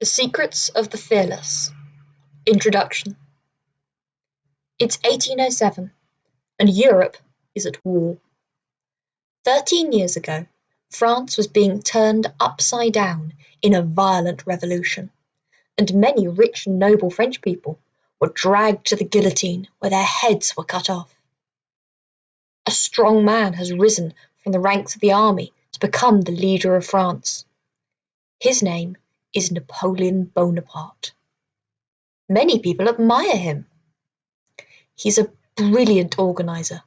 The Secrets of the Fearless. Introduction. It's 1807, and Europe is at war. 13 years ago, France was being turned upside down in a violent revolution, and many rich and noble French people were dragged to the guillotine where their heads were cut off. A strong man has risen from the ranks of the army to become the leader of France. His name is Napoleon Bonaparte. Many people admire him. He's a brilliant organizer,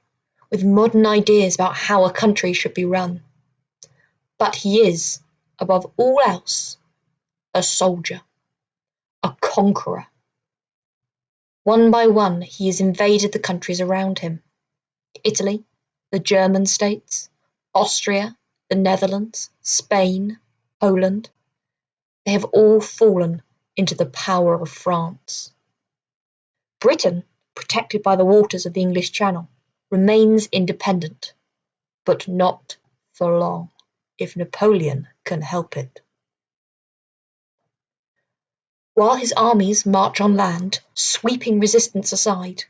with modern ideas about how a country should be run. But he is, above all else, a soldier, a conqueror. One by one, he has invaded the countries around him. Italy, the German states, Austria, the Netherlands, Spain, Poland. They have all fallen into the power of France. Britain, protected by the waters of the English Channel, remains independent, but not for long, if Napoleon can help it. While his armies march on land, sweeping resistance aside,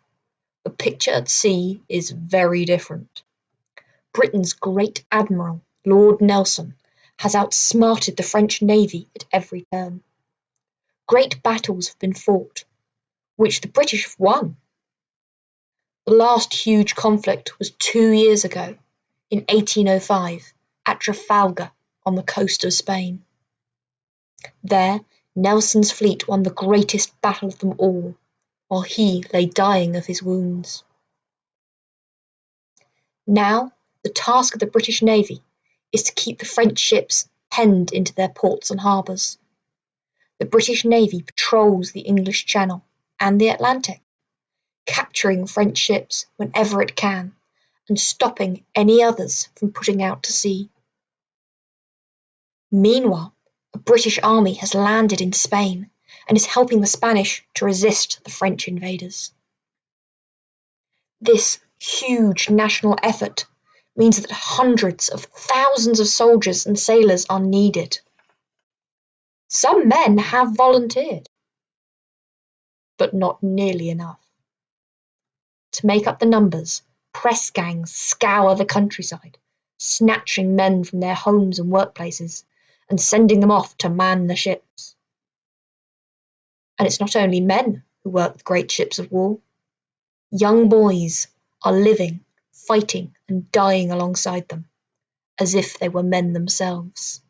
the picture at sea is very different. Britain's great admiral, Lord Nelson, has outsmarted the French navy at every turn. Great battles have been fought, which the British have won. The last huge conflict was 2 years ago, in 1805, at Trafalgar on the coast of Spain. There, Nelson's fleet won the greatest battle of them all, while he lay dying of his wounds. Now, the task of the British Navy is to keep the French ships penned into their ports and harbours. The British Navy patrols the English Channel and the Atlantic, capturing French ships whenever it can and stopping any others from putting out to sea. Meanwhile, a British army has landed in Spain and is helping the Spanish to resist the French invaders. This huge national effort means that hundreds of thousands of soldiers and sailors are needed. Some men have volunteered, but not nearly enough. To make up the numbers, press gangs scour the countryside, snatching men from their homes and workplaces and sending them off to man the ships. And it's not only men who work the great ships of war. Young boys are living, fighting, and dying alongside them, as if they were men themselves.